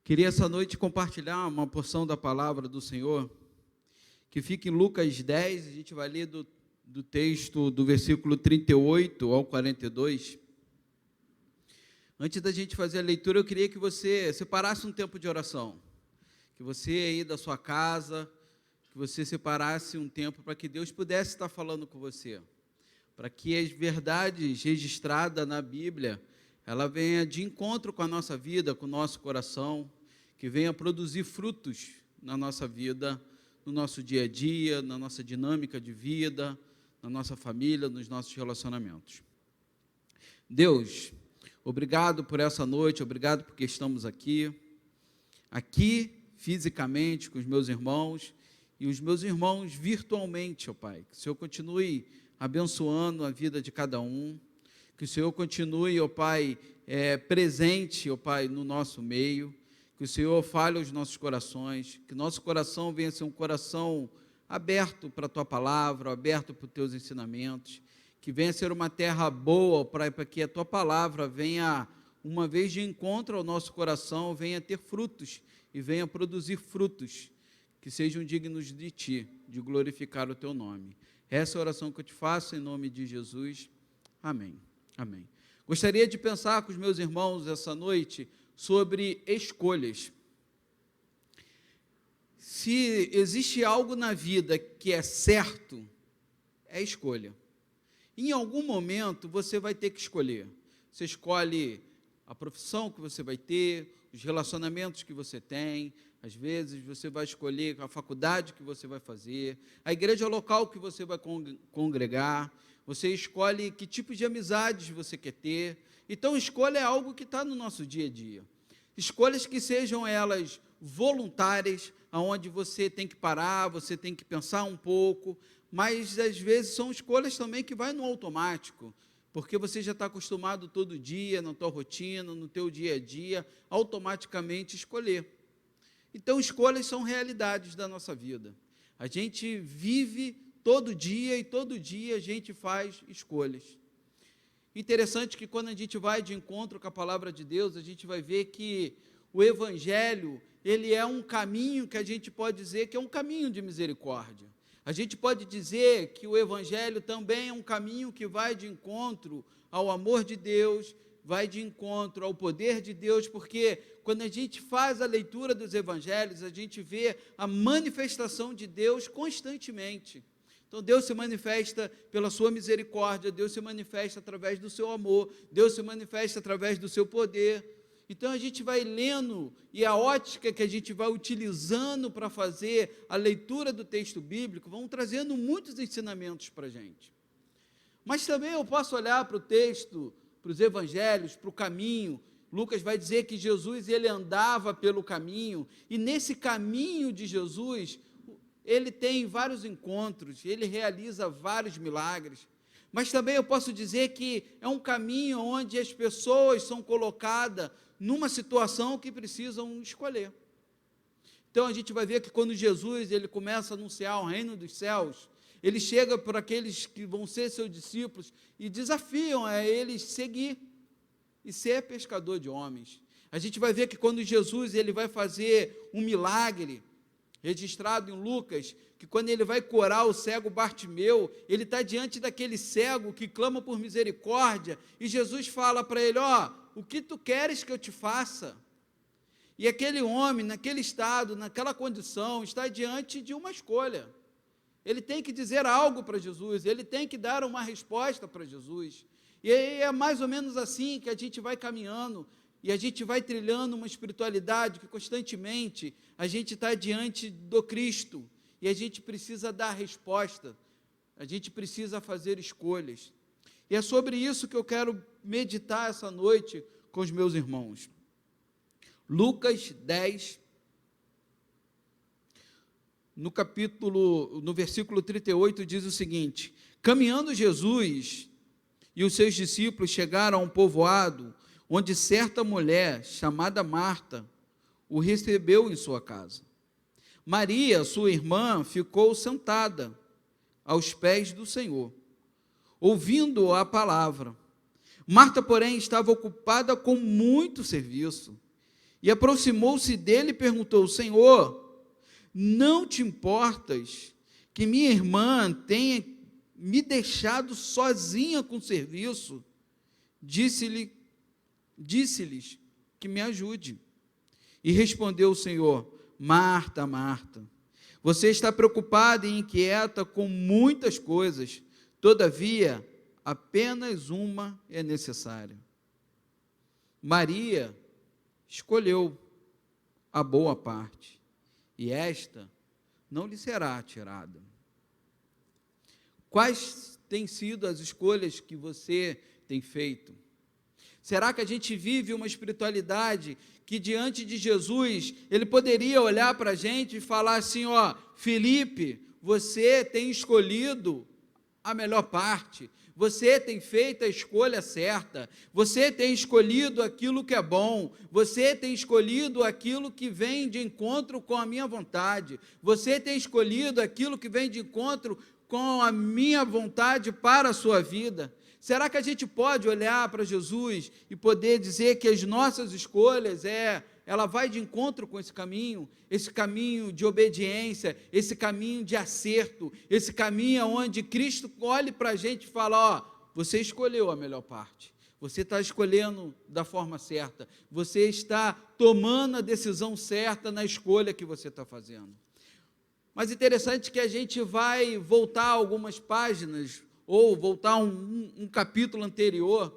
Queria essa noite compartilhar uma porção da palavra do Senhor, que fica em Lucas 10, a gente vai ler do texto do versículo 38 ao 42. Antes da gente fazer a leitura, eu queria que você separasse um tempo de oração, que você aí da sua casa, que você separasse um tempo para que Deus pudesse estar falando com você, para que as verdades registradas na Bíblia, ela venha de encontro com a nossa vida, com o nosso coração, que venha produzir frutos na nossa vida, no nosso dia a dia, na nossa dinâmica de vida, na nossa família, nos nossos relacionamentos. Deus, obrigado por essa noite, obrigado porque estamos aqui fisicamente com os meus irmãos e os meus irmãos virtualmente, ó Pai. Que o Senhor continue abençoando a vida de cada um, que o Senhor continue, ó Pai, presente, ó Pai, no nosso meio, que o Senhor fale aos nossos corações, que nosso coração venha a ser um coração aberto para a Tua palavra, aberto para os Teus ensinamentos, que venha a ser uma terra boa para que a Tua palavra venha, uma vez de encontro ao nosso coração, venha ter frutos e venha produzir frutos que sejam dignos de Ti, de glorificar o Teu nome. Essa é a oração que eu te faço em nome de Jesus. Amém. Amém. Gostaria de pensar com os meus irmãos essa noite sobre escolhas. Se existe algo na vida que é certo, é escolha. Em algum momento você vai ter que escolher. Você escolhe a profissão que você vai ter, os relacionamentos que você tem, às vezes você vai escolher a faculdade que você vai fazer, a igreja local que você vai congregar, você escolhe que tipo de amizades você quer ter. Então, escolha é algo que está no nosso dia a dia. Escolhas que sejam elas voluntárias, aonde você tem que parar, você tem que pensar um pouco, mas às vezes são escolhas também que vai no automático, porque você já está acostumado todo dia, na tua rotina, no teu dia a dia, automaticamente escolher. Então, escolhas são realidades da nossa vida. A gente vive todo dia e todo dia a gente faz escolhas. Interessante que quando a gente vai de encontro com a palavra de Deus, a gente vai ver que o Evangelho, ele é um caminho que a gente pode dizer que é um caminho de misericórdia. A gente pode dizer que o Evangelho também é um caminho que vai de encontro ao amor de Deus, vai de encontro ao poder de Deus, porque quando a gente faz a leitura dos Evangelhos, a gente vê a manifestação de Deus constantemente. Então, Deus se manifesta pela sua misericórdia, Deus se manifesta através do seu amor, Deus se manifesta através do seu poder. Então, a gente vai lendo, e a ótica que a gente vai utilizando para fazer a leitura do texto bíblico, vão trazendo muitos ensinamentos para a gente. Mas também eu posso olhar para o texto, para os evangelhos, para o caminho. Lucas vai dizer que Jesus, ele andava pelo caminho, e nesse caminho de Jesus, ele tem vários encontros, ele realiza vários milagres, mas também eu posso dizer que é um caminho onde as pessoas são colocadas numa situação que precisam escolher. Então a gente vai ver que quando Jesus ele começa a anunciar o reino dos céus, ele chega para aqueles que vão ser seus discípulos e desafiam a eles seguir e ser pescador de homens. A gente vai ver que quando Jesus ele vai fazer um milagre, registrado em Lucas, que quando ele vai curar o cego Bartimeu, ele está diante daquele cego que clama por misericórdia, e Jesus fala para ele, o que tu queres que eu te faça? E aquele homem, naquele estado, naquela condição, está diante de uma escolha. Ele tem que dizer algo para Jesus, ele tem que dar uma resposta para Jesus, e é mais ou menos assim que a gente vai caminhando, e a gente vai trilhando uma espiritualidade que constantemente a gente está diante do Cristo, e a gente precisa dar resposta, a gente precisa fazer escolhas. E é sobre isso que eu quero meditar essa noite com os meus irmãos. Lucas 10, no versículo 38, diz o seguinte: caminhando Jesus e os seus discípulos chegaram a um povoado, onde certa mulher, chamada Marta, o recebeu em sua casa. Maria, sua irmã, ficou sentada aos pés do Senhor, ouvindo a palavra. Marta, porém, estava ocupada com muito serviço. E aproximou-se dele e perguntou: Senhor, não te importas que minha irmã tenha me deixado sozinha com o serviço? Disse-lhes que me ajude. E respondeu o Senhor: Marta, Marta, você está preocupada e inquieta com muitas coisas, todavia, apenas uma é necessária. Maria escolheu a boa parte, e esta não lhe será tirada. Quais têm sido as escolhas que você tem feito? Será que a gente vive uma espiritualidade que diante de Jesus, ele poderia olhar para a gente e falar assim, ó, Felipe, você tem escolhido a melhor parte, você tem feito a escolha certa, você tem escolhido aquilo que é bom, você tem escolhido aquilo que vem de encontro com a minha vontade, você tem escolhido aquilo que vem de encontro com a minha vontade para a sua vida. Será que a gente pode olhar para Jesus e poder dizer que as nossas escolhas, ela vai de encontro com esse caminho de obediência, esse caminho de acerto, esse caminho onde Cristo olhe para a gente e fala, ó, você escolheu a melhor parte, você está escolhendo da forma certa, você está tomando a decisão certa na escolha que você está fazendo. Mas interessante que a gente vai voltar algumas páginas, ou voltar um capítulo anterior,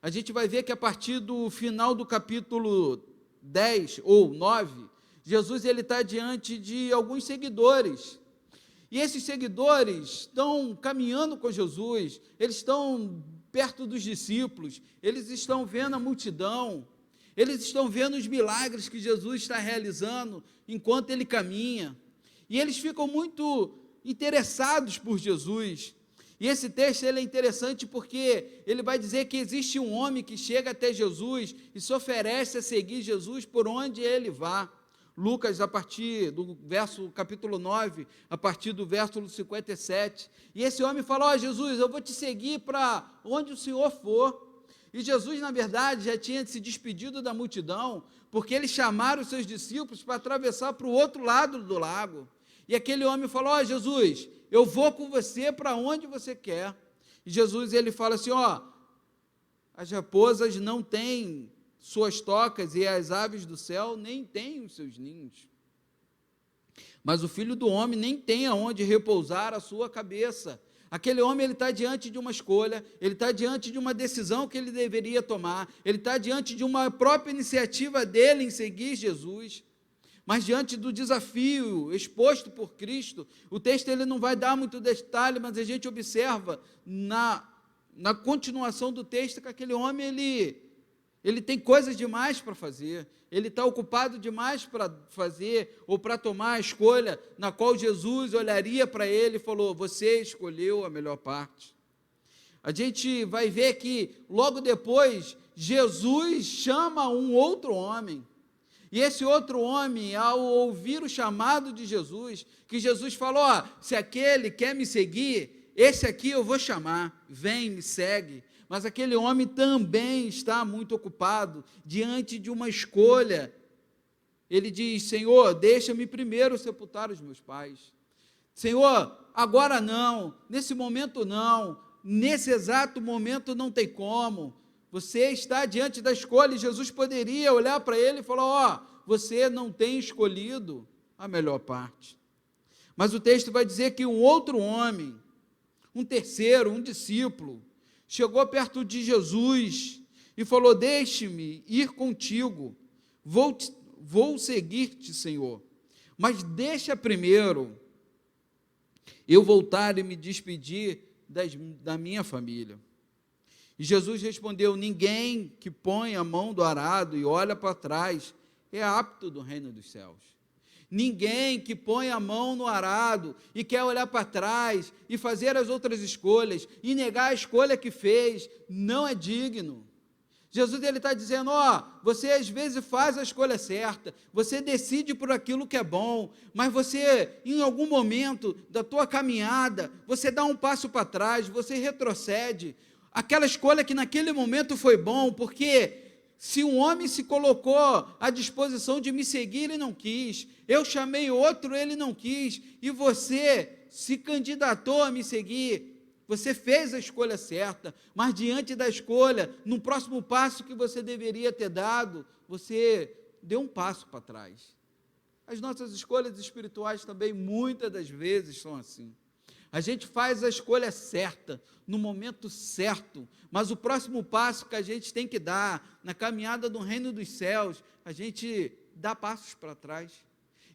a gente vai ver que a partir do final do capítulo 10 ou 9, Jesus está diante de alguns seguidores, e esses seguidores estão caminhando com Jesus, eles estão perto dos discípulos, eles estão vendo a multidão, eles estão vendo os milagres que Jesus está realizando enquanto ele caminha, e eles ficam muito interessados por Jesus. E esse texto ele é interessante porque ele vai dizer que existe um homem que chega até Jesus e se oferece a seguir Jesus por onde ele vá. Lucas, a partir do capítulo 9, a partir do verso 57. E esse homem fala, ó, Jesus, eu vou te seguir para onde o Senhor for. E Jesus, na verdade, já tinha se despedido da multidão, porque eles chamaram os seus discípulos para atravessar para o outro lado do lago. E aquele homem falou, ó, Jesus, eu vou com você para onde você quer. E Jesus, ele fala assim, ó, as raposas não têm suas tocas e as aves do céu nem têm os seus ninhos. Mas o Filho do Homem nem tem aonde repousar a sua cabeça. Aquele homem, ele está diante de uma escolha, ele está diante de uma decisão que ele deveria tomar, ele está diante de uma própria iniciativa dele em seguir Jesus. Mas diante do desafio exposto por Cristo, o texto ele não vai dar muito detalhe, mas a gente observa na continuação do texto que aquele homem ele tem coisas demais para fazer, ele está ocupado demais para fazer ou para tomar a escolha na qual Jesus olharia para ele e falou, você escolheu a melhor parte. A gente vai ver que logo depois Jesus chama um outro homem. E esse outro homem, ao ouvir o chamado de Jesus, que Jesus falou, ó, se aquele quer me seguir, esse aqui eu vou chamar, vem, me segue. Mas aquele homem também está muito ocupado, diante de uma escolha. Ele diz, Senhor, deixa-me primeiro sepultar os meus pais. Senhor, agora não, nesse momento não, nesse exato momento não tem como. Você está diante da escolha, e Jesus poderia olhar para ele e falar, ó, você não tem escolhido a melhor parte. Mas o texto vai dizer que um outro homem, um terceiro, um discípulo, chegou perto de Jesus e falou, deixe-me ir contigo, vou seguir-te, Senhor, mas deixa primeiro eu voltar e me despedir da minha família. E Jesus respondeu, ninguém que põe a mão do arado e olha para trás é apto do reino dos céus. Ninguém que põe a mão no arado e quer olhar para trás e fazer as outras escolhas e negar a escolha que fez, não é digno. Jesus está dizendo, ó, você às vezes faz a escolha certa, você decide por aquilo que é bom, mas você, em algum momento da tua caminhada, você dá um passo para trás, você retrocede. Aquela escolha que naquele momento foi bom, porque Se um homem se colocou à disposição de me seguir, ele não quis. Eu chamei outro, ele não quis. E você se candidatou a me seguir. Você fez a escolha certa, mas diante da escolha, no próximo passo que você deveria ter dado, você deu um passo para trás. As nossas escolhas espirituais também, muitas das vezes, são assim. A gente faz a escolha certa, no momento certo, mas o próximo passo que a gente tem que dar, na caminhada do reino dos céus, a gente dá passos para trás.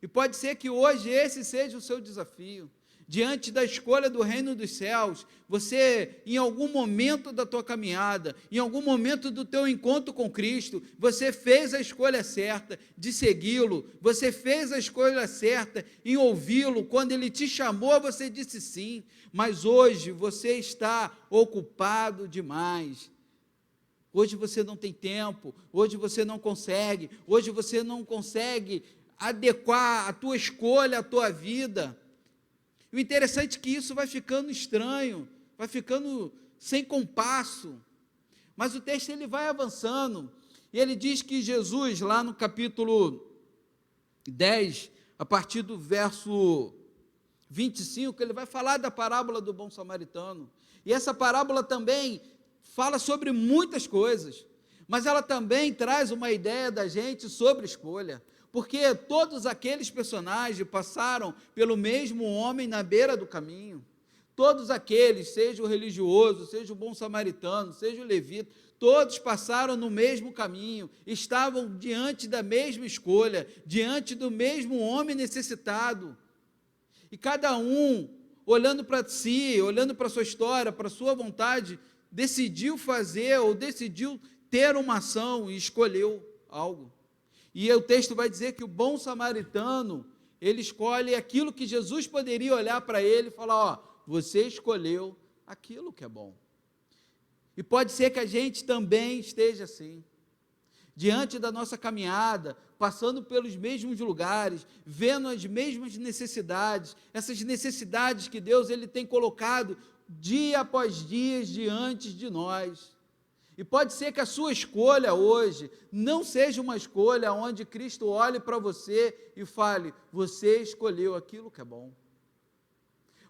E pode ser que hoje esse seja o seu desafio. Diante da escolha do reino dos céus, você, em algum momento da tua caminhada, em algum momento do teu encontro com Cristo, você fez a escolha certa de segui-lo, você fez a escolha certa em ouvi-lo, quando ele te chamou, você disse sim, mas hoje você está ocupado demais. Hoje você não tem tempo, hoje você não consegue adequar a tua escolha à tua vida. O interessante é que isso vai ficando estranho, vai ficando sem compasso, mas o texto ele vai avançando, e ele diz que Jesus, lá no capítulo 10, a partir do verso 25, ele vai falar da parábola do bom samaritano, e essa parábola também fala sobre muitas coisas, mas ela também traz uma ideia da gente sobre escolha, porque todos aqueles personagens passaram pelo mesmo homem na beira do caminho, todos aqueles, seja o religioso, seja o bom samaritano, seja o levita, todos passaram no mesmo caminho, estavam diante da mesma escolha, diante do mesmo homem necessitado, e cada um, olhando para si, olhando para a sua história, para a sua vontade, decidiu fazer ou decidiu ter uma ação e escolheu algo. E o texto vai dizer que o bom samaritano, ele escolhe aquilo que Jesus poderia olhar para ele e falar, ó, você escolheu aquilo que é bom. E pode ser que a gente também esteja assim, diante da nossa caminhada, passando pelos mesmos lugares, vendo as mesmas necessidades, essas necessidades que Deus ele tem colocado dia após dia diante de nós. E pode ser que a sua escolha hoje não seja uma escolha onde Cristo olhe para você e fale, você escolheu aquilo que é bom.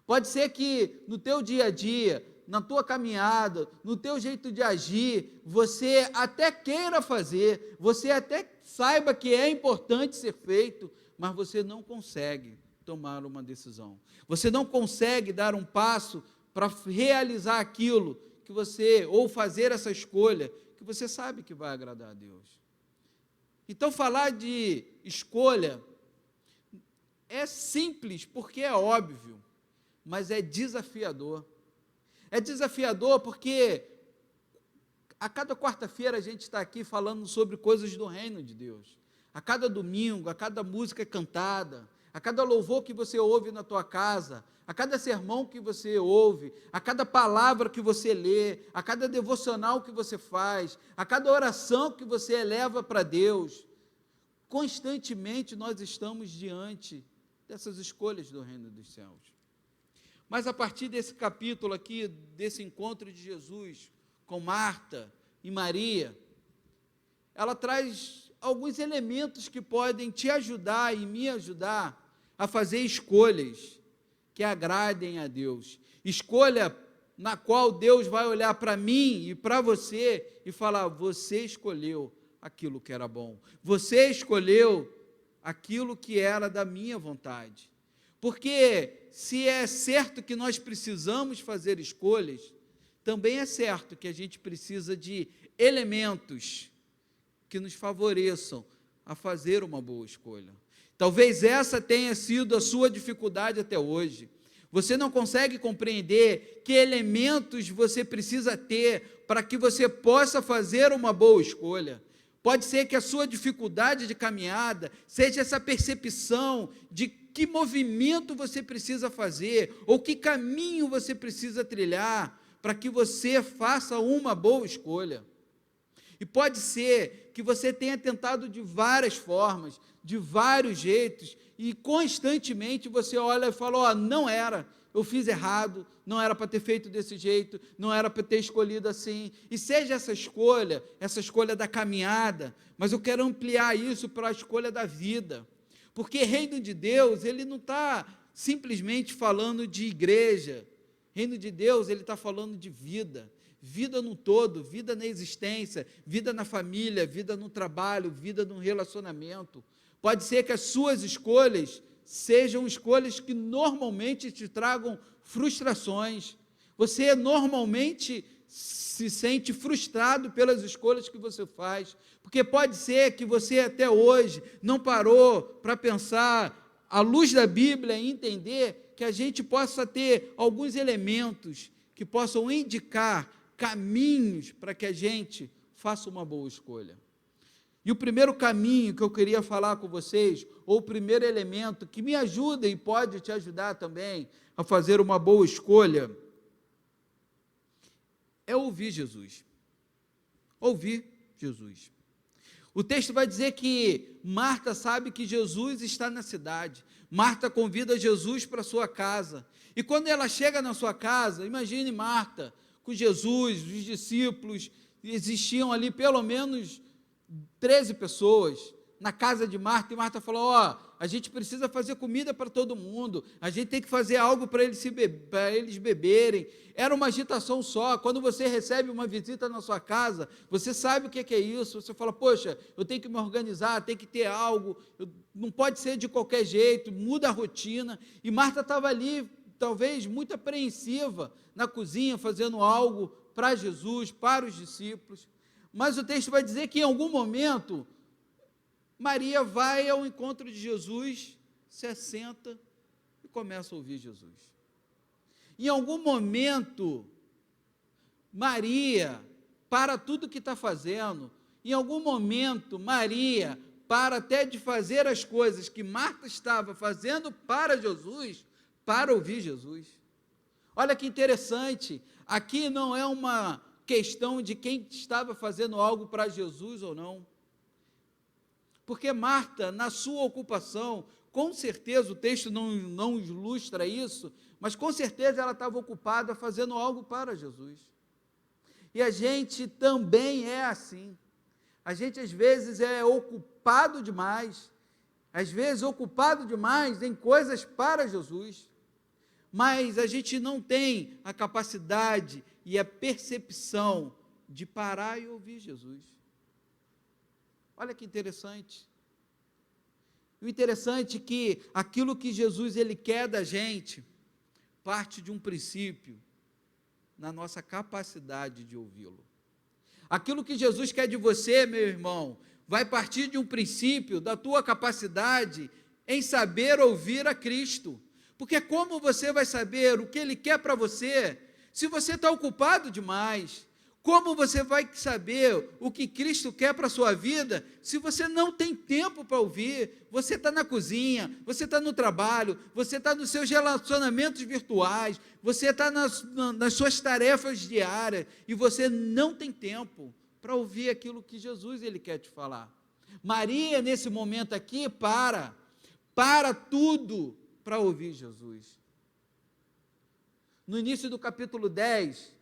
Pode ser que no teu dia a dia, na tua caminhada, no teu jeito de agir, você até queira fazer, você até saiba que é importante ser feito, mas você não consegue tomar uma decisão. Você não consegue dar um passo para realizar aquilo que você, ou fazer essa escolha, que você sabe que vai agradar a Deus. Então, falar de escolha é simples, porque é óbvio, mas é desafiador. É desafiador porque a cada quarta-feira a gente está aqui falando sobre coisas do reino de Deus. A cada domingo, a cada música cantada, a cada louvor que você ouve na tua casa, a cada sermão que você ouve, a cada palavra que você lê, a cada devocional que você faz, a cada oração que você eleva para Deus, constantemente nós estamos diante dessas escolhas do reino dos céus. Mas a partir desse capítulo aqui, desse encontro de Jesus com Marta e Maria, ela traz alguns elementos que podem te ajudar e me ajudar a fazer escolhas que agradem a Deus, escolha na qual Deus vai olhar para mim e para você e falar, você escolheu aquilo que era bom, você escolheu aquilo que era da minha vontade, porque se é certo que nós precisamos fazer escolhas, também é certo que a gente precisa de elementos que nos favoreçam a fazer uma boa escolha. Talvez essa tenha sido a sua dificuldade até hoje. Você não consegue compreender que elementos você precisa ter para que você possa fazer uma boa escolha. Pode ser que a sua dificuldade de caminhada seja essa percepção de que movimento você precisa fazer, ou que caminho você precisa trilhar, para que você faça uma boa escolha. E pode ser que você tenha tentado de várias formas, de vários jeitos, e constantemente você olha e fala, não era, eu fiz errado, não era para ter feito desse jeito, não era para ter escolhido assim, e seja essa escolha da caminhada, mas eu quero ampliar isso para a escolha da vida, porque reino de Deus, ele não está simplesmente falando de igreja, reino de Deus, ele está falando de vida, vida no todo, vida na existência, vida na família, vida no trabalho, vida no relacionamento. Pode ser que as suas escolhas sejam escolhas que normalmente te tragam frustrações. Você normalmente se sente frustrado pelas escolhas que você faz, porque pode ser que você até hoje não parou para pensar à luz da Bíblia e entender que a gente possa ter alguns elementos que possam indicar caminhos para que a gente faça uma boa escolha. E o primeiro caminho que eu queria falar com vocês, ou o primeiro elemento que me ajuda e pode te ajudar também a fazer uma boa escolha, é ouvir Jesus. Ouvir Jesus. O texto vai dizer que Marta sabe que Jesus está na cidade. Marta convida Jesus para sua casa. E quando ela chega na sua casa, imagine Marta com Jesus, os discípulos, existiam ali pelo menos 13 pessoas na casa de Marta, e Marta falou, a gente precisa fazer comida para todo mundo, a gente tem que fazer algo para eles beberem. Era uma agitação só. Quando você recebe uma visita na sua casa, você sabe o que é isso, você fala, poxa, eu tenho que me organizar, tem que ter algo, não pode ser de qualquer jeito, muda a rotina, e Marta estava ali, talvez muito apreensiva, na cozinha, fazendo algo para Jesus, para os discípulos. Mas o texto vai dizer que em algum momento, Maria vai ao encontro de Jesus, se assenta e começa a ouvir Jesus. Em algum momento, Maria para tudo que está fazendo, em algum momento, Maria para até de fazer as coisas que Marta estava fazendo para Jesus, para ouvir Jesus. Olha que interessante, aqui não é uma questão de quem estava fazendo algo para Jesus ou não, porque Marta, na sua ocupação, com certeza, o texto não ilustra isso, mas com certeza ela estava ocupada fazendo algo para Jesus, e a gente também é assim, a gente às vezes é ocupado demais, em coisas para Jesus, mas a gente não tem a capacidade e a percepção de parar e ouvir Jesus. Olha que interessante. O interessante é que aquilo que Jesus ele quer da gente parte de um princípio na nossa capacidade de ouvi-lo. Aquilo que Jesus quer de você, meu irmão, vai partir de um princípio da tua capacidade em saber ouvir a Cristo. Porque como você vai saber o que Ele quer para você, se você está ocupado demais? Como você vai saber o que Cristo quer para a sua vida, se você não tem tempo para ouvir? Você está na cozinha, você está no trabalho, você está nos seus relacionamentos virtuais, você está nas suas tarefas diárias, e você não tem tempo para ouvir aquilo que Jesus ele quer te falar. Maria, nesse momento aqui, para tudo, para ouvir Jesus. No início do capítulo 10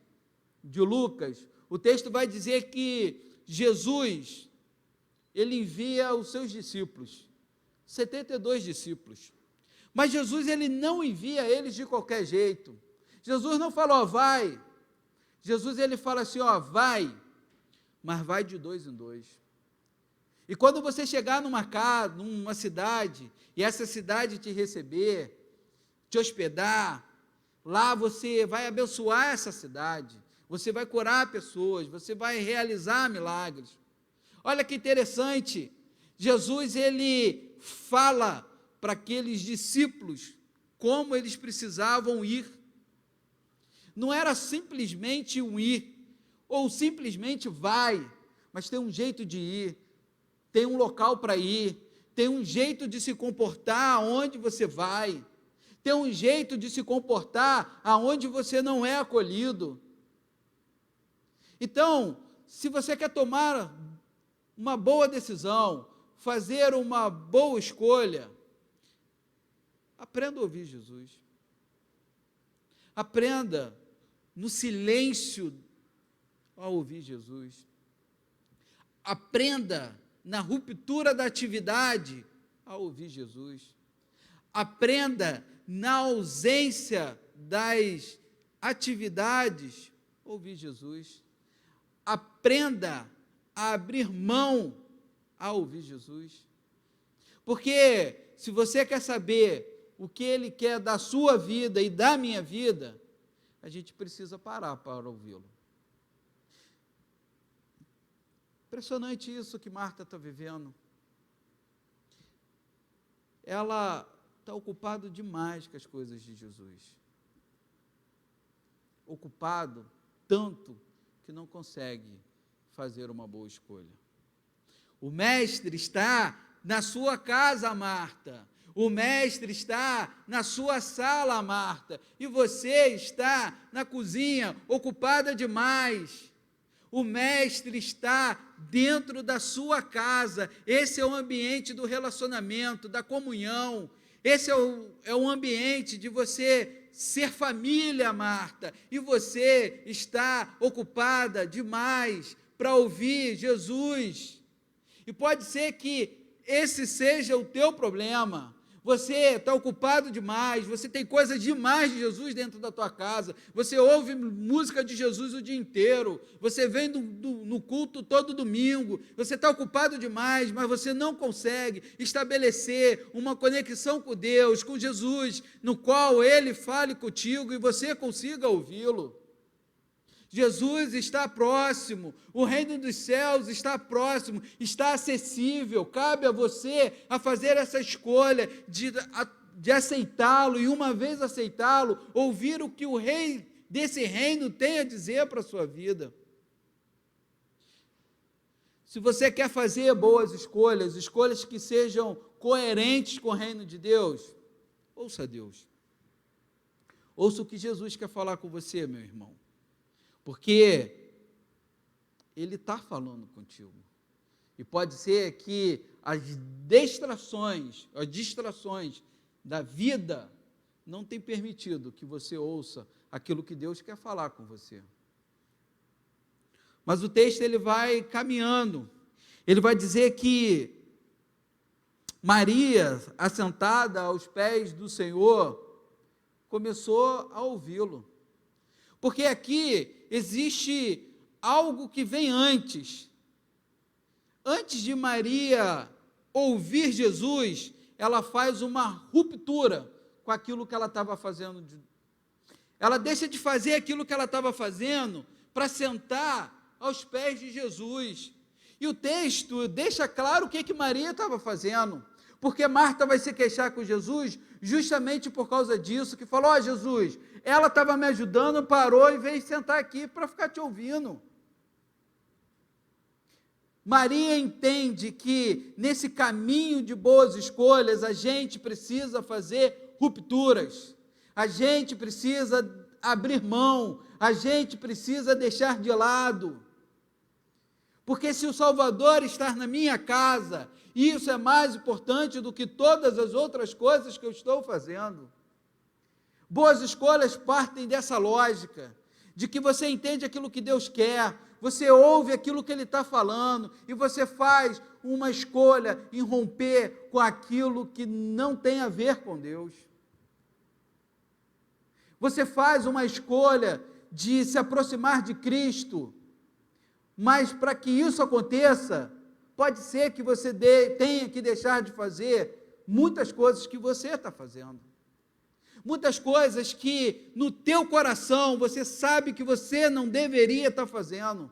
de Lucas, o texto vai dizer que Jesus, ele envia os seus discípulos, 72 discípulos, mas Jesus ele não envia eles de qualquer jeito. Jesus não falou, vai. Jesus ele fala assim, vai, mas vai de 2 em 2. E quando você chegar numa casa, numa cidade, e essa cidade te receber, te hospedar, lá você vai abençoar essa cidade, você vai curar pessoas, você vai realizar milagres. Olha que interessante, Jesus ele fala para aqueles discípulos como eles precisavam ir. Não era simplesmente um ir, ou simplesmente vai, mas tem um jeito de ir, tem um local para ir, tem um jeito de se comportar aonde você vai, tem um jeito de se comportar aonde você não é acolhido. Então, se você quer tomar uma boa decisão, fazer uma boa escolha, aprenda a ouvir Jesus. Aprenda no silêncio a ouvir Jesus. Aprenda na ruptura da atividade a ouvir Jesus. Aprenda na ausência das atividades a ouvir Jesus. Aprenda a abrir mão a ouvir Jesus. Porque se você quer saber o que Ele quer da sua vida e da minha vida, a gente precisa parar para ouvi-lo. Impressionante isso que Marta está vivendo. Ela está ocupada demais com as coisas de Jesus. Ocupado tanto que não consegue fazer uma boa escolha. O mestre está na sua casa, Marta. O mestre está na sua sala, Marta. E você está na cozinha, ocupada demais. O mestre está dentro da sua casa. Esse é o ambiente do relacionamento, da comunhão. Esse é o ambiente de você ser família, Marta. E você está ocupada demais para ouvir Jesus. E pode ser que esse seja o teu problema. Você está ocupado demais, você tem coisa demais de Jesus dentro da tua casa, você ouve música de Jesus o dia inteiro, você vem no culto todo domingo, você está ocupado demais, mas você não consegue estabelecer uma conexão com Deus, com Jesus, no qual Ele fale contigo e você consiga ouvi-lo. Jesus está próximo, o reino dos céus está próximo, está acessível, cabe a você a fazer essa escolha de aceitá-lo, e uma vez aceitá-lo, ouvir o que o rei desse reino tem a dizer para a sua vida. Se você quer fazer boas escolhas, escolhas que sejam coerentes com o reino de Deus, ouça Deus. Ouça o que Jesus quer falar com você, meu irmão. Porque Ele está falando contigo. E pode ser que as distrações da vida não tenham permitido que você ouça aquilo que Deus quer falar com você. Mas o texto ele vai caminhando. Ele vai dizer que Maria, assentada aos pés do Senhor, começou a ouvi-lo. Porque aqui existe algo que vem antes. Antes de Maria ouvir Jesus, ela faz uma ruptura com aquilo que ela estava fazendo. Ela deixa de fazer aquilo que ela estava fazendo para sentar aos pés de Jesus. E o texto deixa claro o que Maria estava fazendo. Porque Marta vai se queixar com Jesus justamente por causa disso, que falou, Jesus, ela estava me ajudando, parou e veio sentar aqui para ficar te ouvindo. Maria entende que nesse caminho de boas escolhas, a gente precisa fazer rupturas, a gente precisa abrir mão, a gente precisa deixar de lado. Porque se o Salvador está na minha casa, isso é mais importante do que todas as outras coisas que eu estou fazendo. Boas escolhas partem dessa lógica, de que você entende aquilo que Deus quer, você ouve aquilo que Ele está falando, e você faz uma escolha em romper com aquilo que não tem a ver com Deus. Você faz uma escolha de se aproximar de Cristo, mas para que isso aconteça, pode ser que você tenha que deixar de fazer muitas coisas que você está fazendo. Muitas coisas que no teu coração você sabe que você não deveria estar fazendo.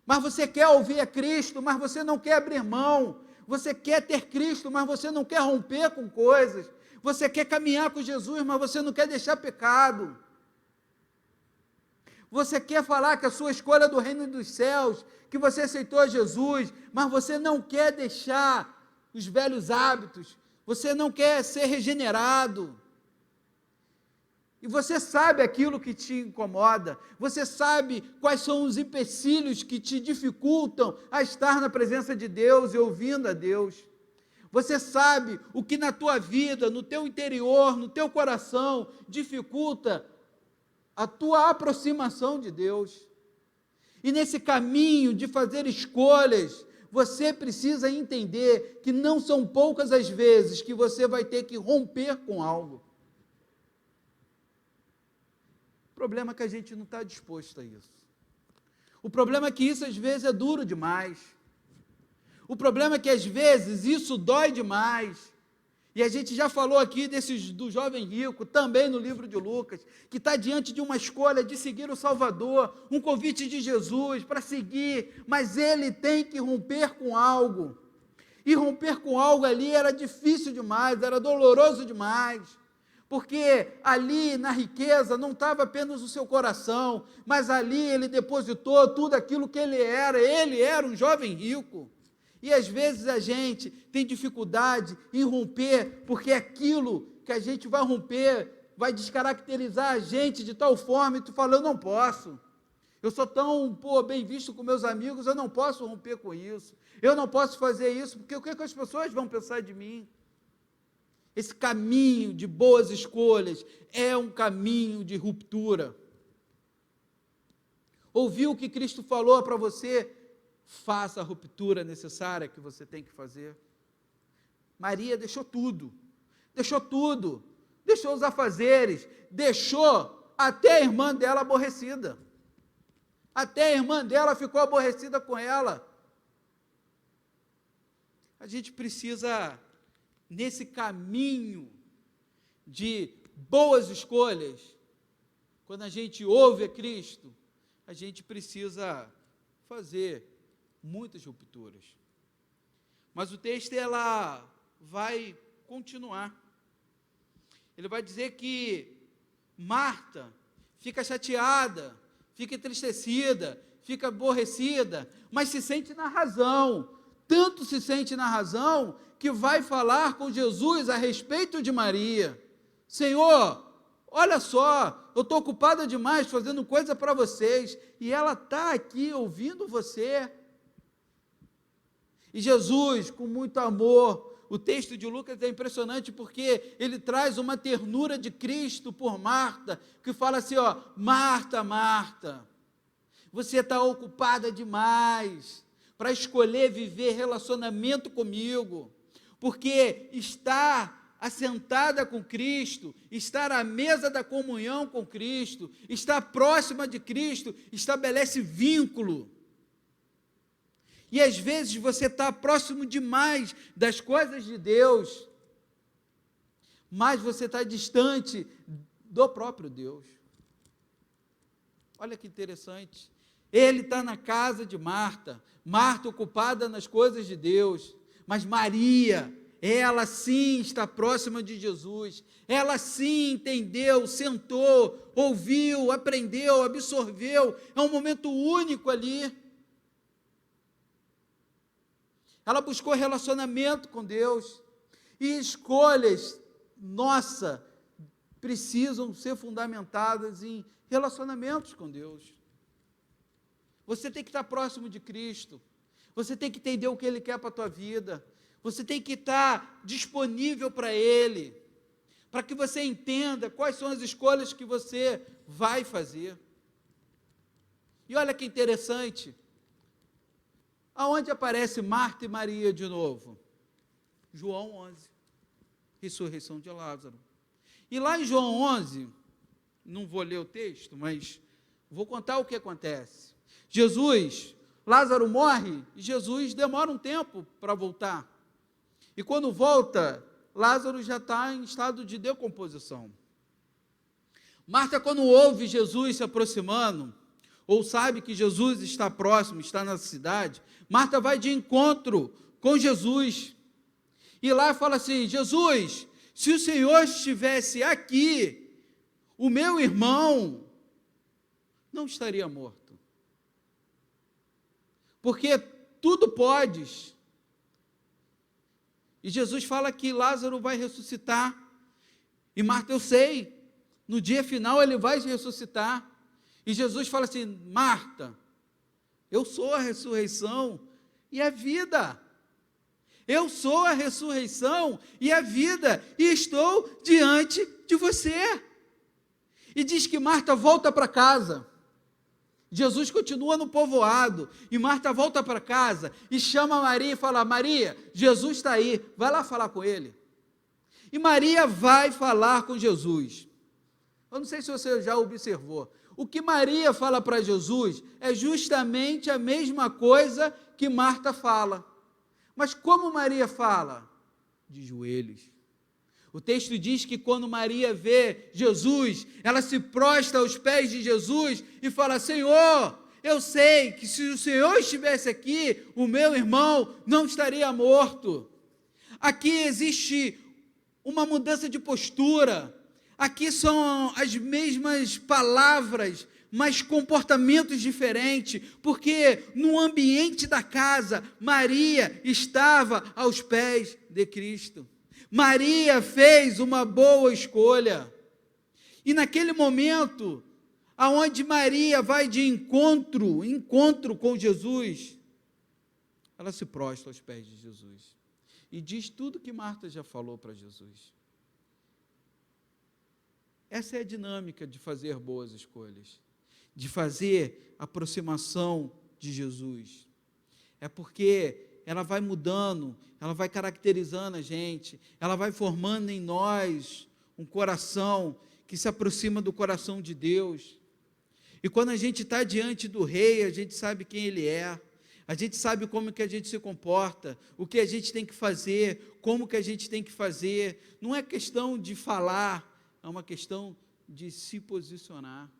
Mas você quer ouvir a Cristo, mas você não quer abrir mão. Você quer ter Cristo, mas você não quer romper com coisas. Você quer caminhar com Jesus, mas você não quer deixar pecado. Você quer falar que a sua escolha é do reino dos céus, que você aceitou Jesus, mas você não quer deixar os velhos hábitos, você não quer ser regenerado. E você sabe aquilo que te incomoda, você sabe quais são os empecilhos que te dificultam a estar na presença de Deus e ouvindo a Deus. Você sabe o que na tua vida, no teu interior, no teu coração, dificulta a tua aproximação de Deus. E nesse caminho de fazer escolhas, você precisa entender que não são poucas as vezes que você vai ter que romper com algo. O problema é que a gente não está disposto a isso. O problema é que isso às vezes é duro demais. O problema é que às vezes isso dói demais. E a gente já falou aqui do jovem rico, também no livro de Lucas, que está diante de uma escolha de seguir o Salvador, um convite de Jesus para seguir, mas ele tem que romper com algo. E romper com algo ali era difícil demais, era doloroso demais, porque ali na riqueza não estava apenas o seu coração, mas ali ele depositou tudo aquilo que ele era um jovem rico. E às vezes a gente tem dificuldade em romper, porque aquilo que a gente vai romper vai descaracterizar a gente de tal forma, e tu fala, eu não posso, eu sou tão bem visto com meus amigos, eu não posso romper com isso, eu não posso fazer isso, porque o que as pessoas vão pensar de mim? Esse caminho de boas escolhas é um caminho de ruptura. Ouviu o que Cristo falou para você? Faça a ruptura necessária que você tem que fazer. Maria deixou tudo, deixou os afazeres, deixou até a irmã dela aborrecida, até a irmã dela ficou aborrecida com ela. A gente precisa, nesse caminho de boas escolhas, quando a gente ouve a Cristo, a gente precisa fazer muitas rupturas. Mas o texto, ela vai continuar. Ele vai dizer que Marta fica chateada, fica entristecida, fica aborrecida, mas se sente na razão. Tanto se sente na razão, que vai falar com Jesus a respeito de Maria. Senhor, olha só, eu estou ocupada demais fazendo coisa para vocês, e ela está aqui ouvindo você. E Jesus, com muito amor, o texto de Lucas é impressionante, porque ele traz uma ternura de Cristo por Marta, que fala assim, ó, Marta, Marta, você está ocupada demais para escolher viver relacionamento comigo, porque estar assentada com Cristo, estar à mesa da comunhão com Cristo, estar próxima de Cristo, estabelece vínculo. E às vezes você está próximo demais das coisas de Deus, mas você está distante do próprio Deus. Olha que interessante. Ele está na casa de Marta, Marta ocupada nas coisas de Deus, mas Maria, ela sim está próxima de Jesus, ela sim entendeu, sentou, ouviu, aprendeu, absorveu, é um momento único ali. Ela buscou relacionamento com Deus, e escolhas, nossa, precisam ser fundamentadas em relacionamentos com Deus. Você tem que estar próximo de Cristo, você tem que entender o que Ele quer para a tua vida, você tem que estar disponível para Ele, para que você entenda quais são as escolhas que você vai fazer. E olha que interessante, aonde aparece Marta e Maria de novo? João 11, ressurreição de Lázaro. E lá em João 11, não vou ler o texto, mas vou contar o que acontece. Lázaro morre, e Jesus demora um tempo para voltar. E quando volta, Lázaro já está em estado de decomposição. Marta, quando ouve Jesus se aproximando, ou sabe que Jesus está próximo, está na cidade, Marta vai de encontro com Jesus, e lá fala assim, Jesus, se o Senhor estivesse aqui, o meu irmão não estaria morto, porque tudo podes. E Jesus fala que Lázaro vai ressuscitar, e Marta, eu sei, no dia final ele vai ressuscitar. E Jesus fala assim, Marta, eu sou a ressurreição e a vida. Eu sou a ressurreição e a vida, e estou diante de você. E diz que Marta volta para casa. Jesus continua no povoado, e Marta volta para casa, e chama Maria e fala: Maria, Jesus está aí, vai lá falar com ele. E Maria vai falar com Jesus. Eu não sei se você já observou, o que Maria fala para Jesus é justamente a mesma coisa que Marta fala. Mas como Maria fala? De joelhos. O texto diz que quando Maria vê Jesus, ela se prostra aos pés de Jesus e fala: Senhor, eu sei que se o Senhor estivesse aqui, o meu irmão não estaria morto. Aqui existe uma mudança de postura, aqui são as mesmas palavras, mas comportamentos diferentes, porque no ambiente da casa, Maria estava aos pés de Cristo. Maria fez uma boa escolha, e naquele momento, aonde Maria vai de encontro com Jesus, ela se prostra aos pés de Jesus, e diz tudo que Marta já falou para Jesus. Essa é a dinâmica de fazer boas escolhas, de fazer aproximação de Jesus, é porque ela vai mudando, ela vai caracterizando a gente, ela vai formando em nós um coração que se aproxima do coração de Deus. E quando a gente está diante do rei, a gente sabe quem ele é, a gente sabe como que a gente se comporta, o que a gente tem que fazer, como que a gente tem que fazer. Não é questão de falar, é uma questão de se posicionar.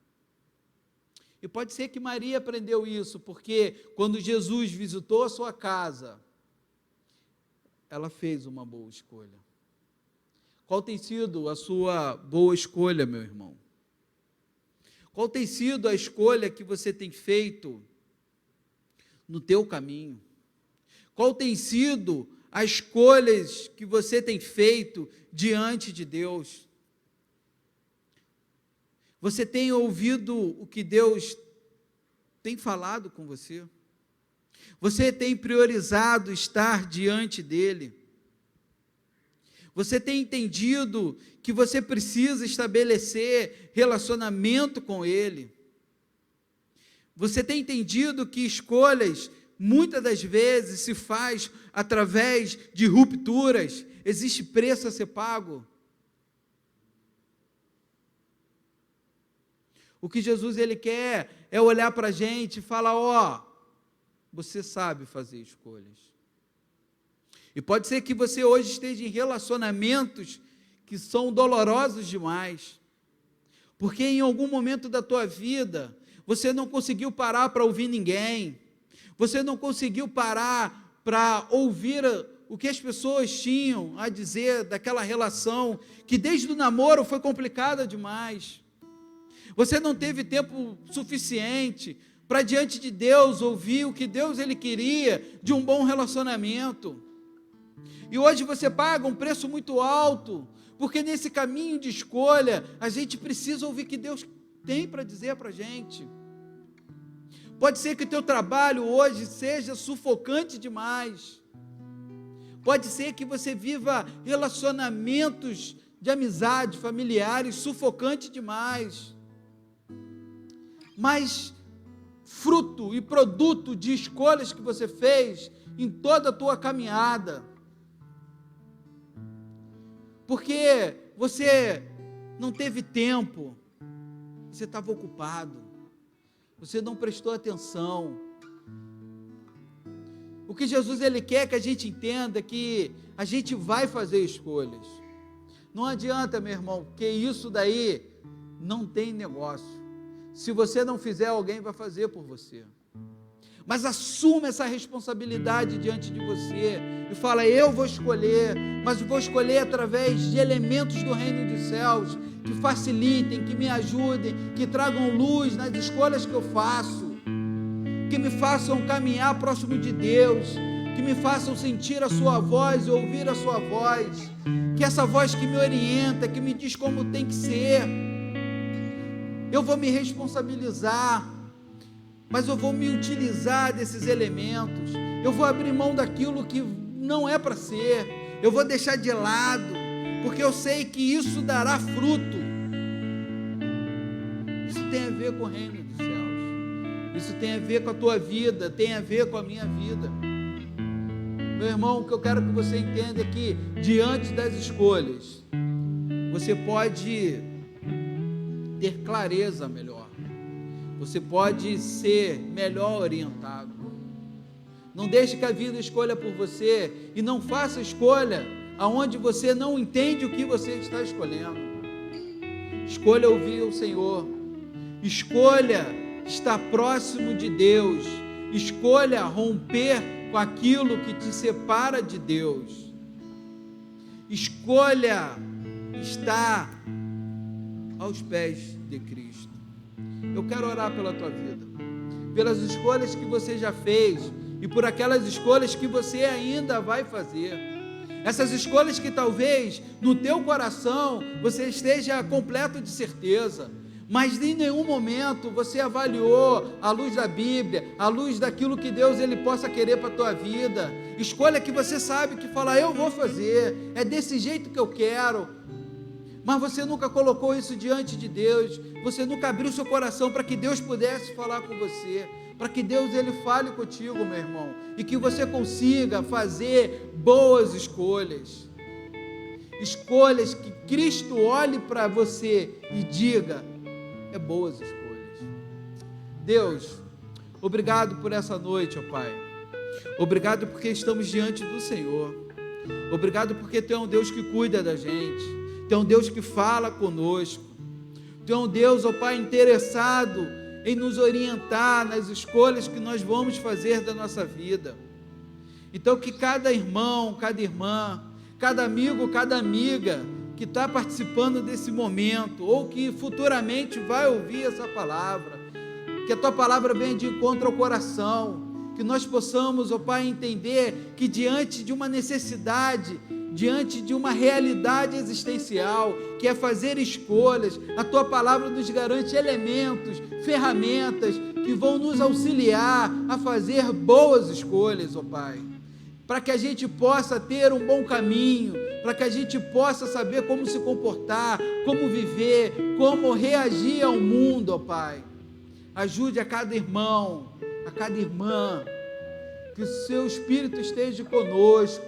E pode ser que Maria aprendeu isso, porque quando Jesus visitou a sua casa, ela fez uma boa escolha. Qual tem sido a sua boa escolha, meu irmão? Qual tem sido a escolha que você tem feito no teu caminho? Qual tem sido as escolhas que você tem feito diante de Deus? Você tem ouvido o que Deus tem falado com você? Você tem priorizado estar diante dEle? Você tem entendido que você precisa estabelecer relacionamento com Ele? Você tem entendido que escolhas, muitas das vezes, se faz através de rupturas, existe preço a ser pago? O que Jesus ele quer é olhar para a gente e falar: ó, você sabe fazer escolhas. E pode ser que você hoje esteja em relacionamentos que são dolorosos demais, porque em algum momento da tua vida, você não conseguiu parar para ouvir ninguém, você não conseguiu parar para ouvir o que as pessoas tinham a dizer daquela relação, que desde o namoro foi complicada demais. Você não teve tempo suficiente para diante de Deus ouvir o que Deus ele queria de um bom relacionamento. E hoje você paga um preço muito alto, porque nesse caminho de escolha, a gente precisa ouvir o que Deus tem para dizer para a gente. Pode ser que o teu trabalho hoje seja sufocante demais. Pode ser que você viva relacionamentos de amizade, familiares, sufocante demais. Mas fruto e produto de escolhas que você fez em toda a tua caminhada. Porque você não teve tempo, você estava ocupado, você não prestou atenção. O que Jesus ele quer que a gente entenda é que a gente vai fazer escolhas. Não adianta, meu irmão, que isso daí não tem negócio. Se você não fizer, alguém vai fazer por você. Mas assuma essa responsabilidade diante de você e fala: eu vou escolher, mas vou escolher através de elementos do reino dos céus que facilitem, que me ajudem, que tragam luz nas escolhas que eu faço, que me façam caminhar próximo de Deus, que me façam sentir a sua voz e ouvir a sua voz, que essa voz que me orienta, que me diz como tem que ser. Eu vou me responsabilizar, mas eu vou me utilizar desses elementos, eu vou abrir mão daquilo que não é para ser, eu vou deixar de lado, porque eu sei que isso dará fruto. tem a ver com o reino dos céus. Isso tem a ver com a tua vida, tem a ver com a minha vida. Meu irmão, o que eu quero que você entenda é que, diante das escolhas, você pode ter clareza melhor. Você pode ser melhor orientado. Não deixe que a vida escolha por você, e não faça escolha aonde você não entende o que você está escolhendo. Escolha ouvir o Senhor. Escolha estar próximo de Deus. Escolha romper com aquilo que te separa de Deus. Escolha estar aos pés de Cristo. Eu quero orar pela tua vida, pelas escolhas que você já fez e por aquelas escolhas que você ainda vai fazer. Essas escolhas que talvez no teu coração você esteja completo de certeza, mas em nenhum momento você avaliou à luz da Bíblia, à luz daquilo que Deus ele possa querer para a tua vida. Escolha que você sabe que fala, eu vou fazer, é desse jeito que eu quero, mas você nunca colocou isso diante de Deus, você nunca abriu seu coração para que Deus pudesse falar com você, para que Deus ele fale contigo, meu irmão, e que você consiga fazer boas escolhas, escolhas que Cristo olhe para você e diga, é boas escolhas. Deus, obrigado por essa noite, ó Pai, obrigado porque estamos diante do Senhor, obrigado porque Tu é um Deus que cuida da gente, Tu é um Deus que fala conosco, Tu é um Deus, ó Pai, interessado em nos orientar nas escolhas que nós vamos fazer da nossa vida. Então que cada irmão, cada irmã, cada amigo, cada amiga que está participando desse momento, ou que futuramente vai ouvir essa palavra, que a Tua palavra venha de encontro ao coração, que nós possamos, ó Pai, entender que diante de uma necessidade, diante de uma realidade existencial, que é fazer escolhas, a Tua palavra nos garante elementos, ferramentas, que vão nos auxiliar a fazer boas escolhas, ó Pai, para que a gente possa ter um bom caminho, para que a gente possa saber como se comportar, como viver, como reagir ao mundo, ó Pai. Ajude a cada irmão, a cada irmã, que o Seu Espírito esteja conosco,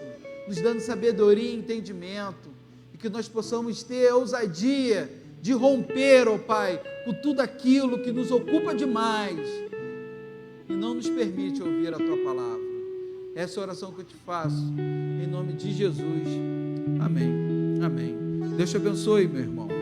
nos dando sabedoria e entendimento, e que nós possamos ter a ousadia de romper, ó Pai, com tudo aquilo que nos ocupa demais, e não nos permite ouvir a Tua palavra. Essa é a oração que eu te faço, em nome de Jesus, amém, amém. Deus te abençoe, meu irmão.